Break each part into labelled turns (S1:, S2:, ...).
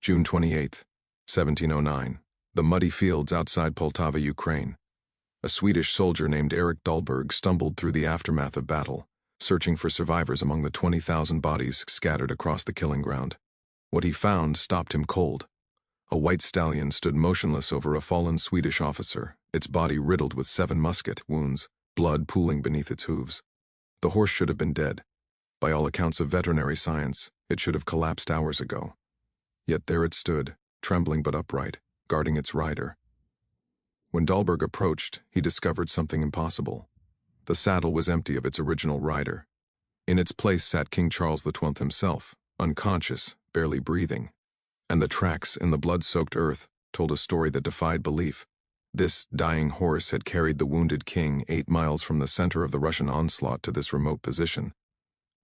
S1: June 28, 1709. The muddy fields outside Poltava, Ukraine. A Swedish soldier named Erik Dahlberg stumbled through the aftermath of battle, searching for survivors among the 20,000 bodies scattered across the killing ground. What he found stopped him cold. A white stallion stood motionless over a fallen Swedish officer, its body riddled with 7 musket wounds, blood pooling beneath its hooves. The horse should have been dead. By all accounts of veterinary science, it should have collapsed hours ago. Yet there it stood, trembling but upright, guarding its rider. When Dahlberg approached, he discovered something impossible. The saddle was empty of its original rider. In its place sat King Charles XII himself, unconscious, barely breathing. And the tracks in the blood-soaked earth told a story that defied belief. This dying horse had carried the wounded king 8 miles from the center of the Russian onslaught to this remote position.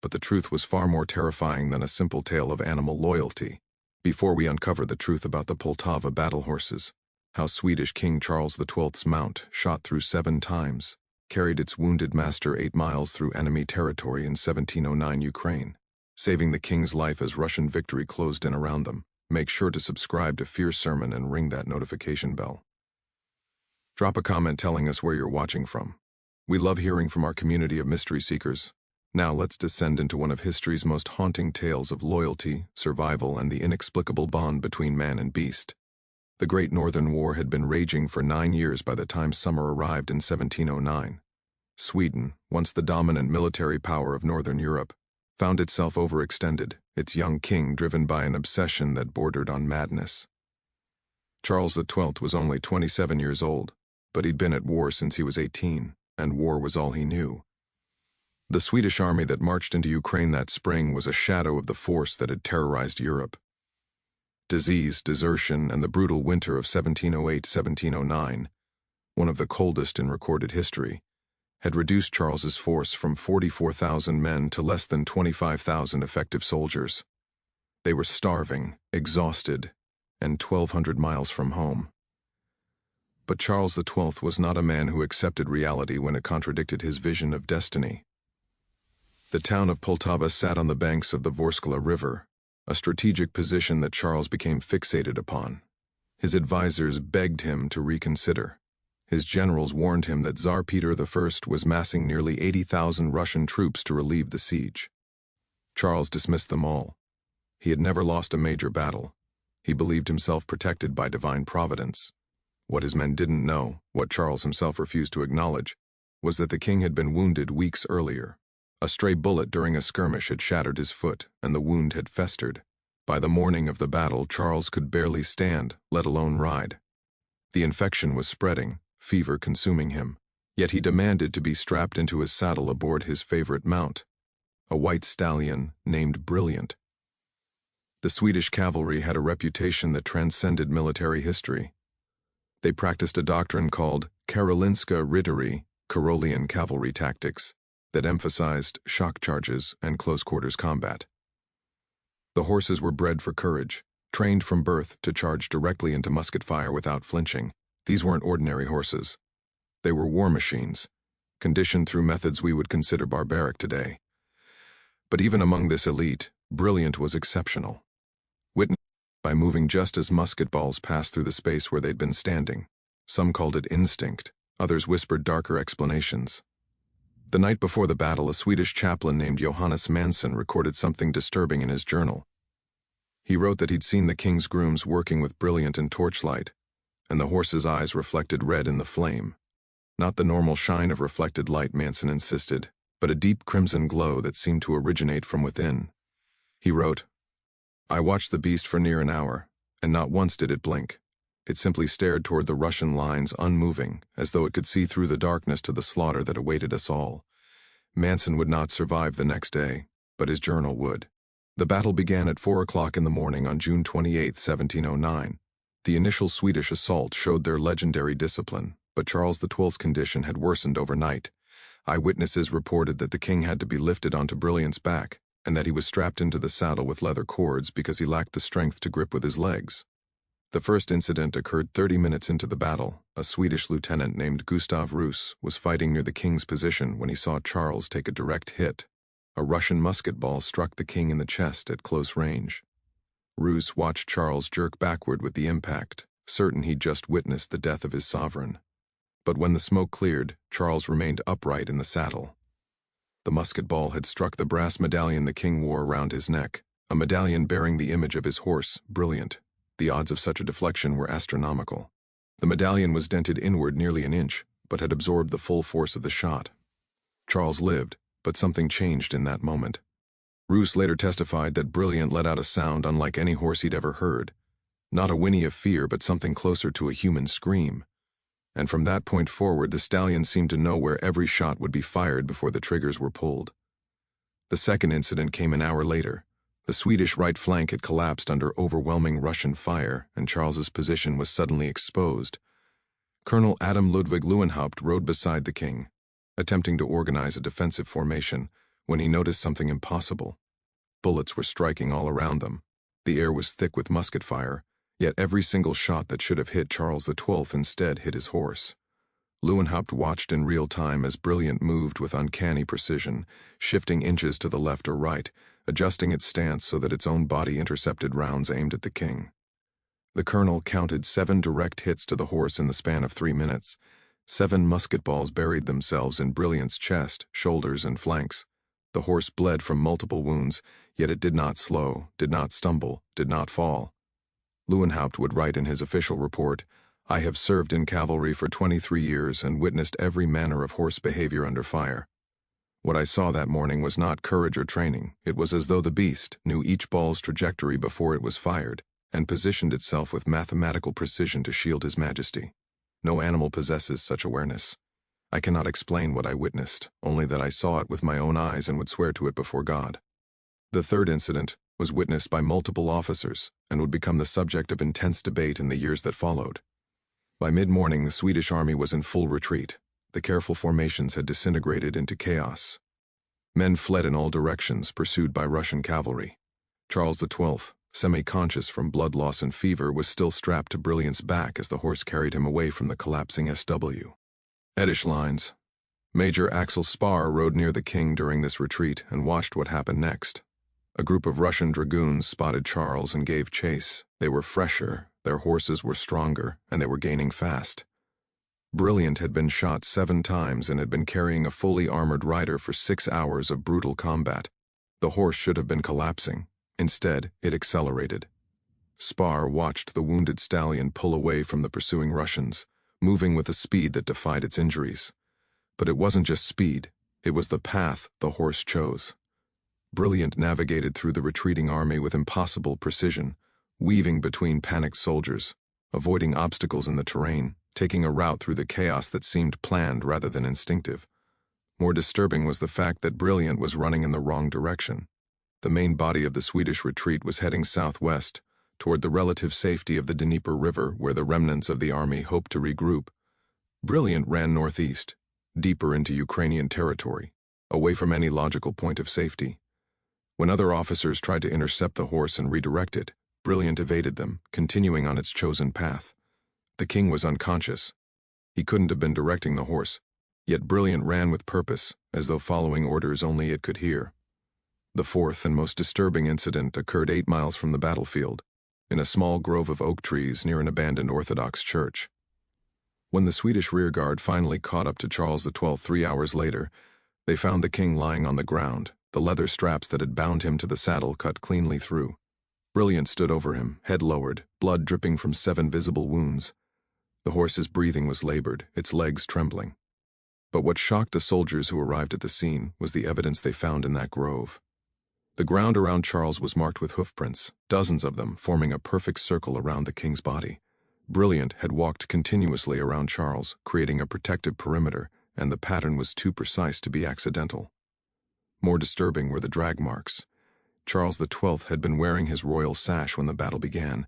S1: But the truth was far more terrifying than a simple tale of animal loyalty. Before we uncover the truth about the Poltava battle horses, how Swedish King Charles XII's mount, shot through 7 times, carried its wounded master 8 miles through enemy territory in 1709 Ukraine, saving the king's life as Russian victory closed in around them, make sure to subscribe to Fierce Sermon and ring that notification bell. Drop a comment telling us where you're watching from. We love hearing from our community of mystery seekers. Now let's descend into one of history's most haunting tales of loyalty, survival, and the inexplicable bond between man and beast. The Great Northern War had been raging for 9 years by the time summer arrived in 1709. Sweden, once the dominant military power of Northern Europe, found itself overextended, its young king driven by an obsession that bordered on madness. Charles XII was only 27 years old, but he'd been at war since he was 18, and war was all he knew. The Swedish army that marched into Ukraine that spring was a shadow of the force that had terrorized Europe. Disease, desertion, and the brutal winter of 1708-1709, one of the coldest in recorded history, had reduced Charles's force from 44,000 men to less than 25,000 effective soldiers. They were starving, exhausted, and 1,200 miles from home. But Charles XII was not a man who accepted reality when it contradicted his vision of destiny. The town of Poltava sat on the banks of the Vorskla River, a strategic position that Charles became fixated upon. His advisors begged him to reconsider. His generals warned him that Tsar Peter I was massing nearly 80,000 Russian troops to relieve the siege. Charles dismissed them all. He had never lost a major battle. He believed himself protected by divine providence. What his men didn't know, what Charles himself refused to acknowledge, was that the king had been wounded weeks earlier. A stray bullet during a skirmish had shattered his foot, and the wound had festered. By the morning of the battle, Charles could barely stand, let alone ride. The infection was spreading, fever consuming him, yet he demanded to be strapped into his saddle aboard his favorite mount, a white stallion named Brilliant. The Swedish cavalry had a reputation that transcended military history. They practiced a doctrine called Karolinska Rytteri, Karolian cavalry tactics, that emphasized shock charges and close-quarters combat. The horses were bred for courage, trained from birth to charge directly into musket fire without flinching. These weren't ordinary horses. They were war machines, conditioned through methods we would consider barbaric today. But even among this elite, Brilliant was exceptional. Witnessed by moving just as musket balls passed through the space where they'd been standing. Some called it instinct, others whispered darker explanations. The night before the battle, a Swedish chaplain named Johannes Manson recorded something disturbing in his journal. He wrote that he'd seen the king's grooms working with Brilliant and torchlight, and the horse's eyes reflected red in the flame. Not the normal shine of reflected light, Manson insisted, but a deep crimson glow that seemed to originate from within. He wrote, "I watched the beast for near an hour, and not once did it blink. It simply stared toward the Russian lines unmoving, as though it could see through the darkness to the slaughter that awaited us all." Manson would not survive the next day, but his journal would. The battle began at 4 o'clock in the morning on June 28, 1709. The initial Swedish assault showed their legendary discipline, but Charles XII's condition had worsened overnight. Eyewitnesses reported that the king had to be lifted onto Brilliant's back, and that he was strapped into the saddle with leather cords because he lacked the strength to grip with his legs. The first incident occurred 30 minutes into the battle. A Swedish lieutenant named Gustav Rus was fighting near the king's position when he saw Charles take a direct hit. A Russian musket ball struck the king in the chest at close range. Roos watched Charles jerk backward with the impact, certain he'd just witnessed the death of his sovereign. But when the smoke cleared, Charles remained upright in the saddle. The musket ball had struck the brass medallion the king wore around his neck, a medallion bearing the image of his horse, Brilliant. The odds of such a deflection were astronomical. The medallion was dented inward nearly an inch, but had absorbed the full force of the shot. Charles lived, but something changed in that moment. Roos later testified that Brilliant let out a sound unlike any horse he'd ever heard. Not a whinny of fear, but something closer to a human scream. And from that point forward, the stallion seemed to know where every shot would be fired before the triggers were pulled. The second incident came an hour later. The Swedish right flank had collapsed under overwhelming Russian fire, and Charles's position was suddenly exposed. Colonel Adam Ludwig Leeuwenhaupt rode beside the king, attempting to organize a defensive formation, when he noticed something impossible. Bullets were striking all around them. The air was thick with musket fire, yet every single shot that should have hit Charles XII instead hit his horse. Leeuwenhaupt watched in real time as Brilliant moved with uncanny precision, shifting inches to the left or right, adjusting its stance so that its own body intercepted rounds aimed at the king. The colonel counted 7 direct hits to the horse in the span of 3 minutes. 7 musket balls buried themselves in Brilliant's chest, shoulders, and flanks. The horse bled from multiple wounds, yet it did not slow, did not stumble, did not fall. Leeuwenhaupt would write in his official report, "I have served in cavalry for 23 years and witnessed every manner of horse behavior under fire. What I saw that morning was not courage or training. It was as though the beast knew each ball's trajectory before it was fired and positioned itself with mathematical precision to shield His Majesty. No animal possesses such awareness. I cannot explain what I witnessed, only that I saw it with my own eyes and would swear to it before God." The third incident was witnessed by multiple officers and would become the subject of intense debate in the years that followed. By mid-morning, the Swedish army was in full retreat. The careful formations had disintegrated into chaos. Men fled in all directions, pursued by Russian cavalry. Charles XII, semi-conscious from blood loss and fever, was still strapped to Brilliant's back as the horse carried him away from the collapsing SW. Eddish lines. Major Axel Spar rode near the king during this retreat and watched what happened next. A group of Russian dragoons spotted Charles and gave chase. They were fresher, their horses were stronger, and they were gaining fast. Brilliant had been shot 7 times and had been carrying a fully armored rider for 6 hours of brutal combat. The horse should have been collapsing. Instead, it accelerated. Spar watched the wounded stallion pull away from the pursuing Russians, moving with a speed that defied its injuries. But it wasn't just speed, it was the path the horse chose. Brilliant navigated through the retreating army with impossible precision, weaving between panicked soldiers, avoiding obstacles in the terrain, taking a route through the chaos that seemed planned rather than instinctive. More disturbing was the fact that Brilliant was running in the wrong direction. The main body of the Swedish retreat was heading southwest, toward the relative safety of the Dnieper River, where the remnants of the army hoped to regroup. Brilliant ran northeast, deeper into Ukrainian territory, away from any logical point of safety. When other officers tried to intercept the horse and redirect it, Brilliant evaded them, continuing on its chosen path. The king was unconscious. He couldn't have been directing the horse, yet Brilliant ran with purpose, as though following orders only it could hear. The fourth and most disturbing incident occurred 8 miles from the battlefield, in a small grove of oak trees near an abandoned Orthodox church. When the Swedish rearguard finally caught up to Charles XII 3 hours later, they found the king lying on the ground, the leather straps that had bound him to the saddle cut cleanly through. Brilliant stood over him, head lowered, blood dripping from 7 visible wounds. The horse's breathing was labored, its legs trembling. But what shocked the soldiers who arrived at the scene was the evidence they found in that grove. The ground around Charles was marked with hoofprints, dozens of them forming a perfect circle around the king's body. Brilliant had walked continuously around Charles, creating a protective perimeter, and the pattern was too precise to be accidental. More disturbing were the drag marks. Charles XII had been wearing his royal sash when the battle began.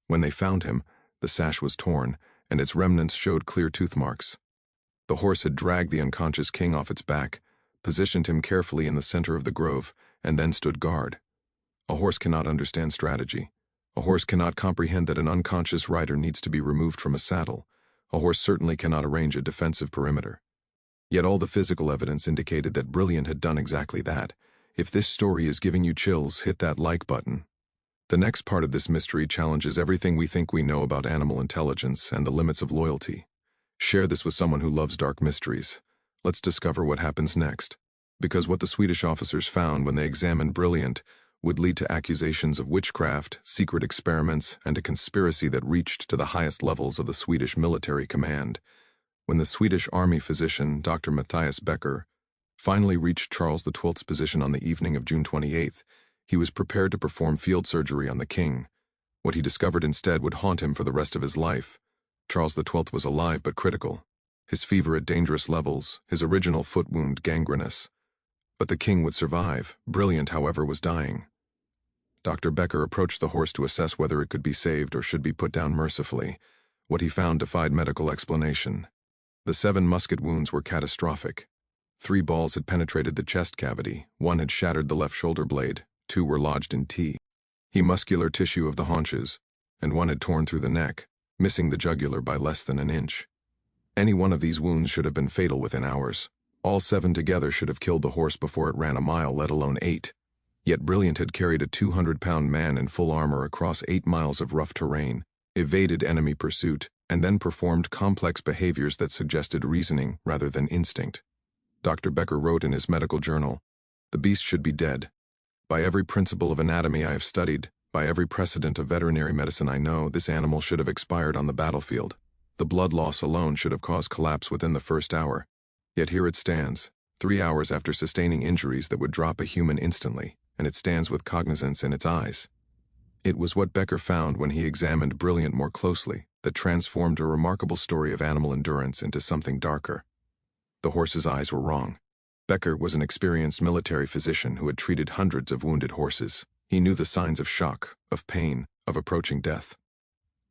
S1: When they found him, the sash was torn, and its remnants showed clear tooth marks. The horse had dragged the unconscious king off its back, positioned him carefully in the center of the grove, and then stood guard. A horse cannot understand strategy. A horse cannot comprehend that an unconscious rider needs to be removed from a saddle. A horse certainly cannot arrange a defensive perimeter. Yet all the physical evidence indicated that Brilliant had done exactly that. If this story is giving you chills, hit that like button. The next part of this mystery challenges everything we think we know about animal intelligence and the limits of loyalty. Share this with someone who loves dark mysteries. Let's discover what happens next. Because what the Swedish officers found when they examined Brilliant would lead to accusations of witchcraft, secret experiments, and a conspiracy that reached to the highest levels of the Swedish military command. When the Swedish army physician, Dr. Matthias Becker, finally reached Charles XII's position on the evening of June 28th, he was prepared to perform field surgery on the king. What he discovered instead would haunt him for the rest of his life. Charles XII was alive but critical, his fever at dangerous levels, his original foot wound gangrenous. But the king would survive. Brilliant, however, was dying. Dr. Becker approached the horse to assess whether it could be saved or should be put down mercifully. What he found defied medical explanation. The 7 musket wounds were catastrophic. 3 balls had penetrated the chest cavity, 1 had shattered the left shoulder blade, 2 were lodged in the muscular tissue of the haunches, and 1 had torn through the neck, missing the jugular by less than an inch. Any one of these wounds should have been fatal within hours. All 7 together should have killed the horse before it ran a mile, let alone 8. Yet Brilliant had carried a 200-pound man in full armor across 8 miles of rough terrain, evaded enemy pursuit, and then performed complex behaviors that suggested reasoning rather than instinct. Dr. Becker wrote in his medical journal, "The beast should be dead. By every principle of anatomy I have studied, by every precedent of veterinary medicine I know, this animal should have expired on the battlefield. The blood loss alone should have caused collapse within the first hour. Yet here it stands, 3 hours after sustaining injuries that would drop a human instantly, and it stands with cognizance in its eyes." It was what Becker found when he examined Brilliant more closely that transformed a remarkable story of animal endurance into something darker. The horse's eyes were wrong. Becker was an experienced military physician who had treated hundreds of wounded horses. He knew the signs of shock, of pain, of approaching death.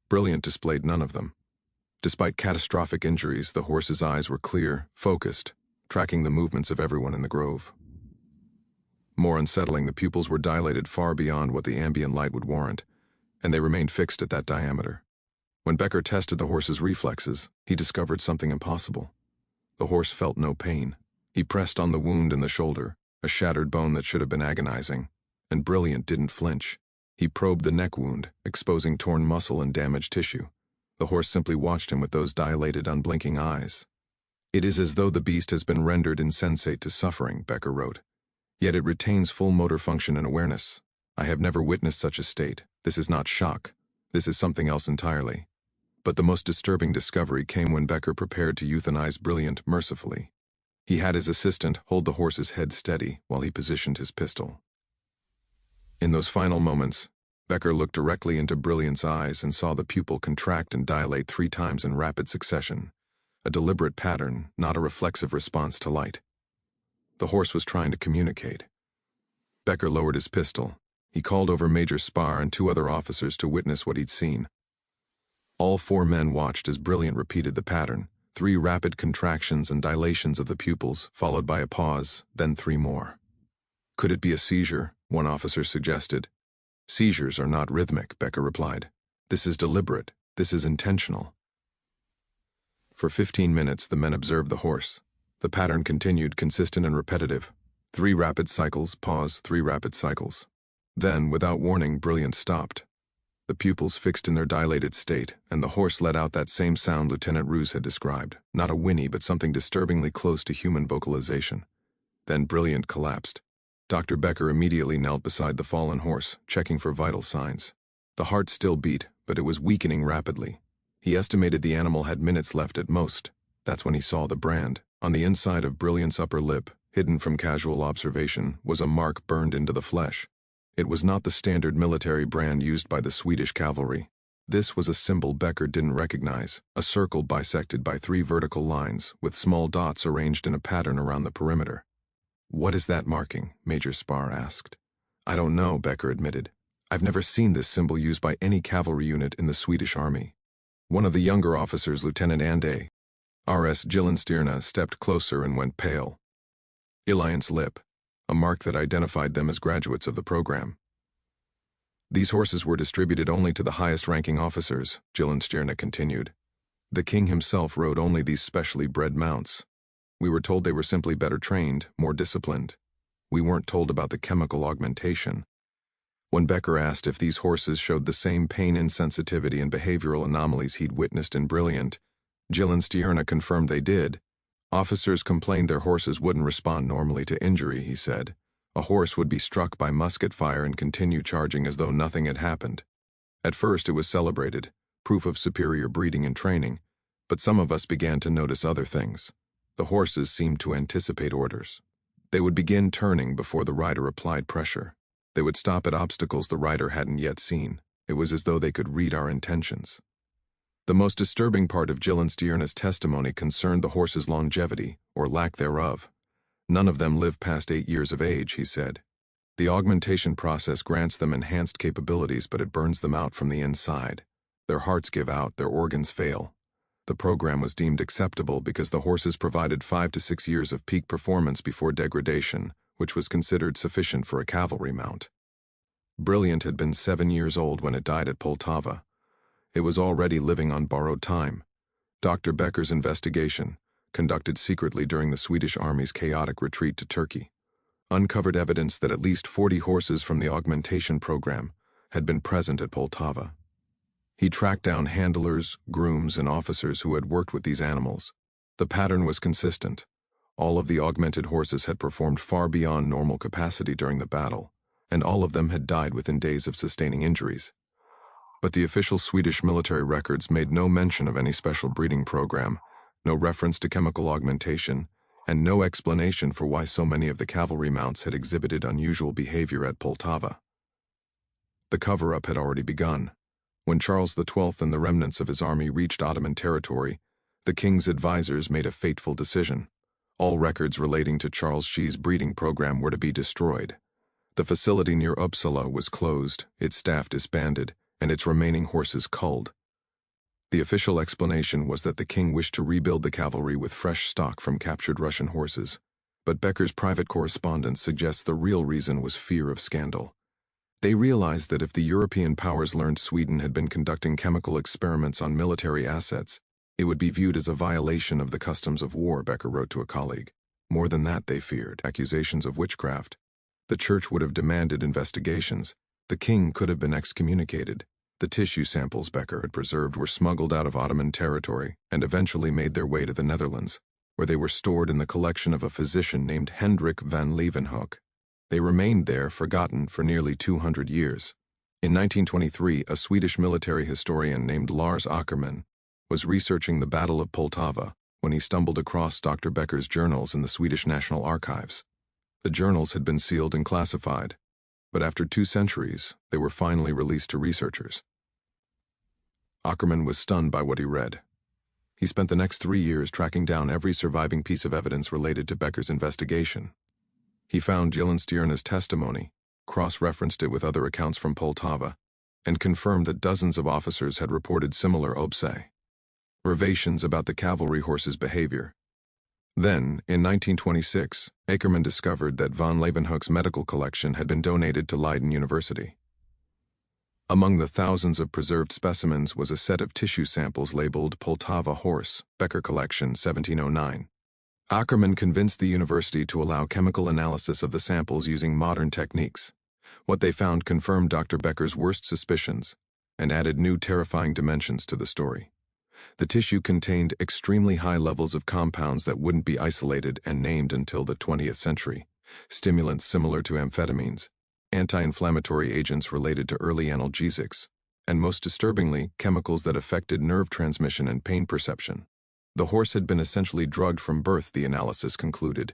S1: Brilliant displayed none of them. Despite catastrophic injuries, the horse's eyes were clear, focused, tracking the movements of everyone in the grove. More unsettling, the pupils were dilated far beyond what the ambient light would warrant, and they remained fixed at that diameter. When Becker tested the horse's reflexes, he discovered something impossible. The horse felt no pain. He pressed on the wound in the shoulder, a shattered bone that should have been agonizing, and Brilliant didn't flinch. He probed the neck wound, exposing torn muscle and damaged tissue. The horse simply watched him with those dilated, unblinking eyes. "It is as though the beast has been rendered insensate to suffering," Becker wrote. "Yet it retains full motor function and awareness. I have never witnessed such a state. This is not shock. This is something else entirely." But the most disturbing discovery came when Becker prepared to euthanize Brilliant mercifully. He had his assistant hold the horse's head steady while he positioned his pistol. In those final moments, Becker looked directly into Brilliant's eyes and saw the pupil contract and dilate 3 times in rapid succession, a deliberate pattern, not a reflexive response to light. The horse was trying to communicate. Becker lowered his pistol. He called over Major Spar and 2 other officers to witness what he'd seen. All 4 men watched as Brilliant repeated the pattern, 3 rapid contractions and dilations of the pupils, followed by a pause, then 3 more. "Could it be a seizure?" one officer suggested. "Seizures are not rhythmic," Becker replied. "This is deliberate. This is intentional." For 15 minutes, the men observed the horse. The pattern continued, consistent and repetitive. 3 rapid cycles, pause, 3 rapid cycles. Then, without warning, Brilliant stopped. The pupils fixed in their dilated state, and the horse let out that same sound Lieutenant Roos had described, not a whinny but something disturbingly close to human vocalization. Then Brilliant collapsed. Dr. Becker immediately knelt beside the fallen horse, checking for vital signs. The heart still beat, but it was weakening rapidly. He estimated the animal had minutes left at most. That's when he saw the brand. On the inside of Brilliant's upper lip, hidden from casual observation, was a mark burned into the flesh. It was not the standard military brand used by the Swedish cavalry. This was a symbol Becker didn't recognize, a circle bisected by 3 vertical lines, with small dots arranged in a pattern around the perimeter. "What is that marking?" Major Spar asked. "I don't know," Becker admitted. "I've never seen this symbol used by any cavalry unit in the Swedish army." One of the younger officers, Lieutenant Ande, R.S. Gyllenstierna, stepped closer and went pale. Illiant's lip, a mark that identified them as graduates of the program. "These horses were distributed only to the highest-ranking officers," Gyllenstierna continued. "The king himself rode only these specially bred mounts. We were told they were simply better trained, more disciplined. We weren't told about the chemical augmentation." When Becker asked if these horses showed the same pain insensitivity and behavioral anomalies he'd witnessed in Brilliant, Stierna confirmed they did. Officers complained their horses wouldn't respond normally to injury, he said. A horse would be struck by musket fire and continue charging as though nothing had happened. At first it was celebrated, proof of superior breeding and training, but some of us began to notice other things. The horses seemed to anticipate orders. They would begin turning before the rider applied pressure. They would stop at obstacles the rider hadn't yet seen. It was as though they could read our intentions. The most disturbing part of Stierna's testimony concerned the horses' longevity, or lack thereof. None of them live past 8 years of age, he said. The augmentation process grants them enhanced capabilities, but it burns them out from the inside. Their hearts give out, their organs fail. The program was deemed acceptable because the horses provided 5 to 6 years of peak performance before degradation, which was considered sufficient for a cavalry mount. Brilliant had been 7 years old when it died at Poltava. It was already living on borrowed time. Dr. Becker's investigation, conducted secretly during the Swedish army's chaotic retreat to Turkey, uncovered evidence that at least 40 horses from the augmentation program had been present at Poltava. He tracked down handlers, grooms, and officers who had worked with these animals. The pattern was consistent. All of the augmented horses had performed far beyond normal capacity during the battle, and all of them had died within days of sustaining injuries. But the official Swedish military records made no mention of any special breeding program, no reference to chemical augmentation, and no explanation for why so many of the cavalry mounts had exhibited unusual behavior at Poltava. The cover-up had already begun. When Charles XII and the remnants of his army reached Ottoman territory, the king's advisors made a fateful decision. All records relating to Charles XI's breeding program were to be destroyed. The facility near Uppsala was closed, its staff disbanded, and its remaining horses culled. The official explanation was that the king wished to rebuild the cavalry with fresh stock from captured Russian horses, but Becker's private correspondence suggests the real reason was fear of scandal. They realized that if the European powers learned Sweden had been conducting chemical experiments on military assets, it would be viewed as a violation of the customs of war, Becker wrote to a colleague. More than that, they feared accusations of witchcraft. The church would have demanded investigations. The king could have been excommunicated. The tissue samples Becker had preserved were smuggled out of Ottoman territory and eventually made their way to the Netherlands, where they were stored in the collection of a physician named Hendrik van Leeuwenhoek. They remained there, forgotten, for nearly 200 years. In 1923, a Swedish military historian named Lars Ackerman was researching the Battle of Poltava when he stumbled across Dr. Becker's journals in the Swedish National Archives. The journals had been sealed and classified, but after 2 centuries, they were finally released to researchers. Ackerman was stunned by what he read. He spent the next 3 years tracking down every surviving piece of evidence related to Becker's investigation. He found Stierna's testimony, cross-referenced it with other accounts from Poltava, and confirmed that dozens of officers had reported similar observations about the cavalry horses' behavior. Then, in 1926, Ackerman discovered that von Leeuwenhoek's medical collection had been donated to Leiden University. Among the thousands of preserved specimens was a set of tissue samples labeled Poltava Horse, Becker Collection, 1709. Ackerman convinced the university to allow chemical analysis of the samples using modern techniques. What they found confirmed Dr. Becker's worst suspicions and added new terrifying dimensions to the story. The tissue contained extremely high levels of compounds that wouldn't be isolated and named until the 20th century, stimulants similar to amphetamines, anti-inflammatory agents related to early analgesics, and most disturbingly, chemicals that affected nerve transmission and pain perception. The horse had been essentially drugged from birth, the analysis concluded.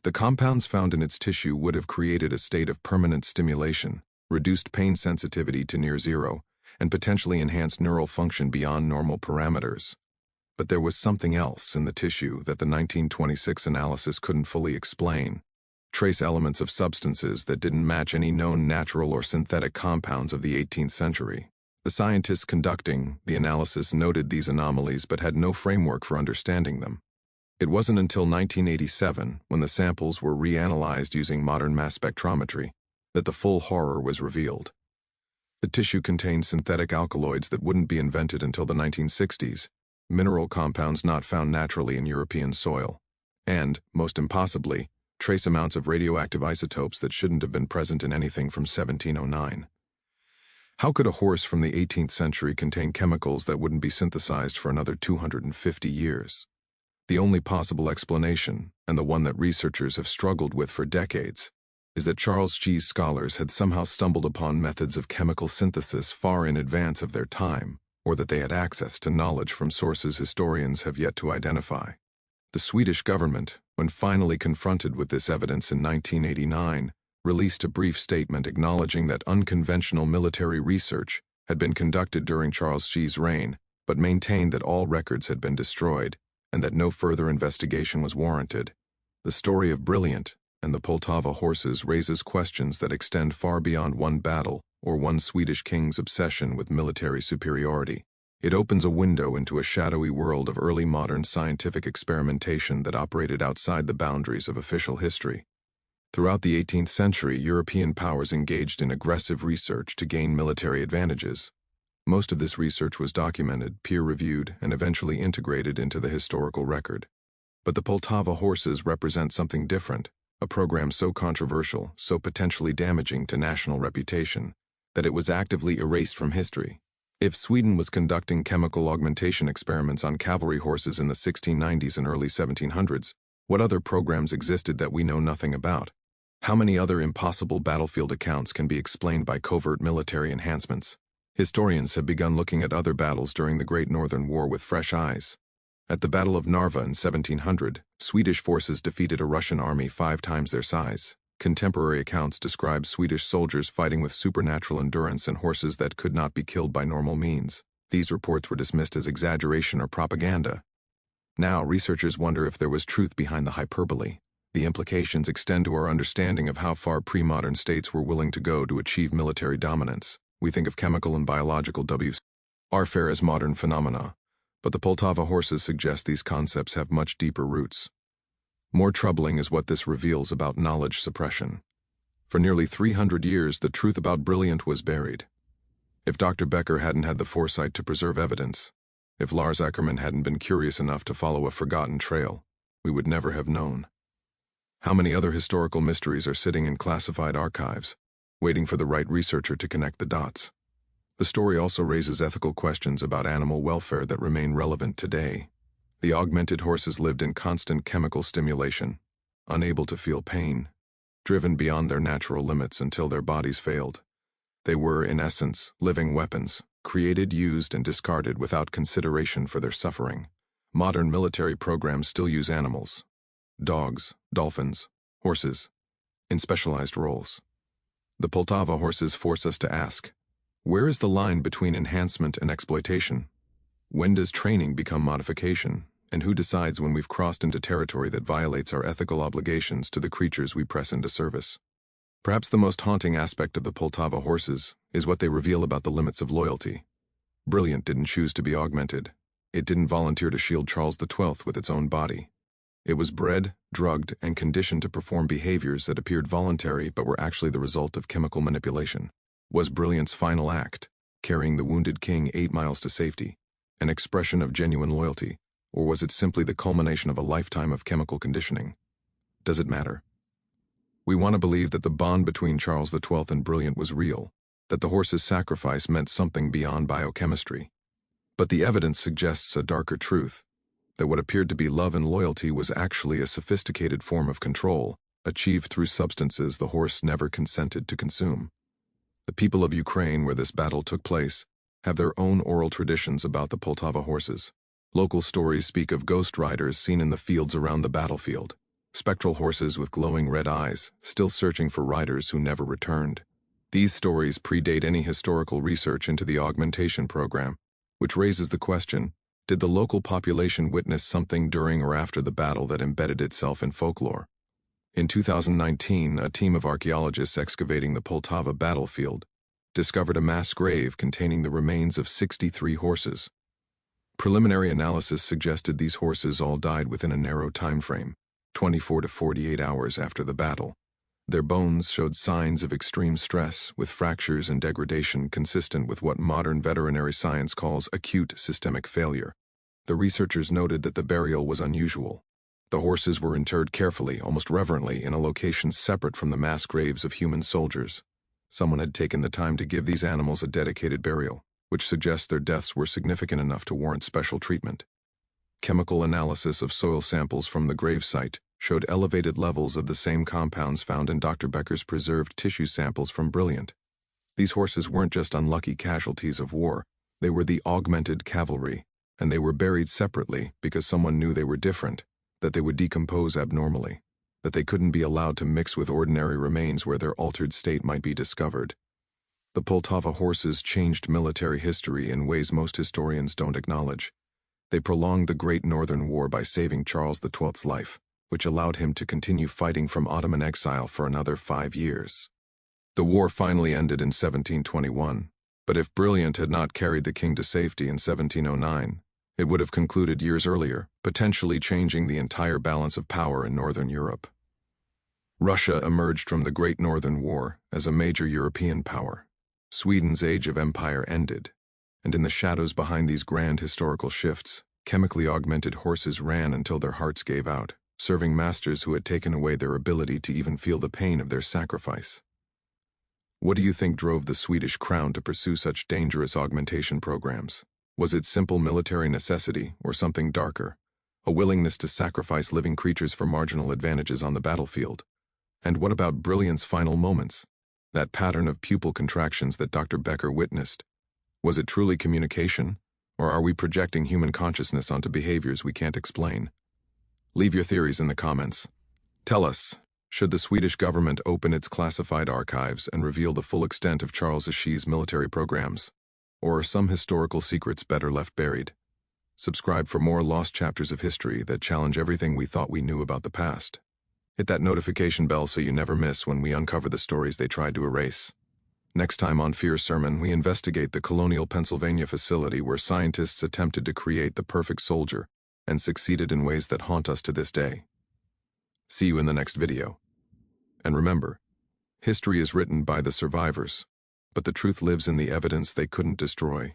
S1: The compounds found in its tissue would have created a state of permanent stimulation, reduced pain sensitivity to near zero, and potentially enhanced neural function beyond normal parameters. But there was something else in the tissue that the 1926 analysis couldn't fully explain. Trace elements of substances that didn't match any known natural or synthetic compounds of the 18th century. The scientists conducting the analysis noted these anomalies but had no framework for understanding them. It wasn't until 1987, when the samples were reanalyzed using modern mass spectrometry, that the full horror was revealed. The tissue contained synthetic alkaloids that wouldn't be invented until the 1960s, mineral compounds not found naturally in European soil, and, most impossibly, trace amounts of radioactive isotopes that shouldn't have been present in anything from 1709. How could a horse from the 18th century contain chemicals that wouldn't be synthesized for another 250 years? The only possible explanation, and the one that researchers have struggled with for decades, is that Charles XII's scholars had somehow stumbled upon methods of chemical synthesis far in advance of their time, or that they had access to knowledge from sources historians have yet to identify. The Swedish government, when finally confronted with this evidence in 1989, released a brief statement acknowledging that unconventional military research had been conducted during Charles XII's reign, but maintained that all records had been destroyed and that no further investigation was warranted. The story of Brilliant and the Poltava horses raises questions that extend far beyond one battle or one Swedish king's obsession with military superiority. It opens a window into a shadowy world of early modern scientific experimentation that operated outside the boundaries of official history. Throughout the 18th century, European powers engaged in aggressive research to gain military advantages. Most of this research was documented, peer-reviewed, and eventually integrated into the historical record. But the Poltava horses represent something different, a program so controversial, so potentially damaging to national reputation, that it was actively erased from history. If Sweden was conducting chemical augmentation experiments on cavalry horses in the 1690s and early 1700s, what other programs existed that we know nothing about? How many other impossible battlefield accounts can be explained by covert military enhancements? Historians have begun looking at other battles during the Great Northern War with fresh eyes. At the Battle of Narva in 1700, Swedish forces defeated a Russian army 5 times their size. Contemporary accounts describe Swedish soldiers fighting with supernatural endurance and horses that could not be killed by normal means. These reports were dismissed as exaggeration or propaganda. Now, researchers wonder if there was truth behind the hyperbole. The implications extend to our understanding of how far pre-modern states were willing to go to achieve military dominance. We think of chemical and biological warfare as modern phenomena, but the Poltava horses suggest these concepts have much deeper roots. More troubling is what this reveals about knowledge suppression. For nearly 300 years, the truth about Brilliant was buried. If Dr. Becker hadn't had the foresight to preserve evidence, if Lars Ackerman hadn't been curious enough to follow a forgotten trail, we would never have known. How many other historical mysteries are sitting in classified archives, waiting for the right researcher to connect the dots? The story also raises ethical questions about animal welfare that remain relevant today. The augmented horses lived in constant chemical stimulation, unable to feel pain, driven beyond their natural limits until their bodies failed. They were, in essence, living weapons, created, used, and discarded without consideration for their suffering. Modern military programs still use animals, dogs, dolphins, horses, in specialized roles. The Poltava horses force us to ask, where is the line between enhancement and exploitation? When does training become modification? And who decides when we've crossed into territory that violates our ethical obligations to the creatures we press into service? Perhaps the most haunting aspect of the Poltava horses is what they reveal about the limits of loyalty. Brilliant didn't choose to be augmented. It didn't volunteer to shield Charles XII with its own body. It was bred, drugged, and conditioned to perform behaviors that appeared voluntary but were actually the result of chemical manipulation. Was Brilliant's final act, carrying the wounded king 8 miles to safety, an expression of genuine loyalty, or was it simply the culmination of a lifetime of chemical conditioning? Does it matter? We want to believe that the bond between Charles XII and Brilliant was real, that the horse's sacrifice meant something beyond biochemistry. But the evidence suggests a darker truth, that what appeared to be love and loyalty was actually a sophisticated form of control, achieved through substances the horse never consented to consume. The people of Ukraine, where this battle took place, have their own oral traditions about the Poltava horses. Local stories speak of ghost riders seen in the fields around the battlefield, spectral horses with glowing red eyes, still searching for riders who never returned. These stories predate any historical research into the augmentation program, which raises the question, did the local population witness something during or after the battle that embedded itself in folklore? In 2019, a team of archaeologists excavating the Poltava battlefield discovered a mass grave containing the remains of 63 horses. Preliminary analysis suggested these horses all died within a narrow time frame, 24 to 48 hours after the battle. Their bones showed signs of extreme stress, with fractures and degradation consistent with what modern veterinary science calls acute systemic failure. The researchers noted that the burial was unusual. The horses were interred carefully, almost reverently, in a location separate from the mass graves of human soldiers. Someone had taken the time to give these animals a dedicated burial, which suggests their deaths were significant enough to warrant special treatment. Chemical analysis of soil samples from the grave site showed elevated levels of the same compounds found in Dr. Becker's preserved tissue samples from Brilliant. These horses weren't just unlucky casualties of war, they were the augmented cavalry, and they were buried separately because someone knew they were different, that they would decompose abnormally, that they couldn't be allowed to mix with ordinary remains where their altered state might be discovered. The Poltava horses changed military history in ways most historians don't acknowledge. They prolonged the Great Northern War by saving Charles XII's life, which allowed him to continue fighting from Ottoman exile for another 5 years. The war finally ended in 1721, but if Brilliant had not carried the king to safety in 1709, it would have concluded years earlier, potentially changing the entire balance of power in Northern Europe. Russia emerged from the Great Northern War as a major European power. Sweden's age of empire ended, and in the shadows behind these grand historical shifts, chemically augmented horses ran until their hearts gave out, serving masters who had taken away their ability to even feel the pain of their sacrifice. What do you think drove the Swedish crown to pursue such dangerous augmentation programs? Was it simple military necessity or something darker? A willingness to sacrifice living creatures for marginal advantages on the battlefield? And what about Brilliant's final moments? That pattern of pupil contractions that Dr. Becker witnessed? Was it truly communication, or are we projecting human consciousness onto behaviors we can't explain? Leave your theories in the comments. Tell us, should the Swedish government open its classified archives and reveal the full extent of Charles XII's military programs? Or are some historical secrets better left buried? Subscribe for more lost chapters of history that challenge everything we thought we knew about the past. Hit that notification bell so you never miss when we uncover the stories they tried to erase. Next time on Fear Sermon, we investigate the colonial Pennsylvania facility where scientists attempted to create the perfect soldier and succeeded in ways that haunt us to this day. See you in the next video. And remember, history is written by the survivors, but the truth lives in the evidence they couldn't destroy.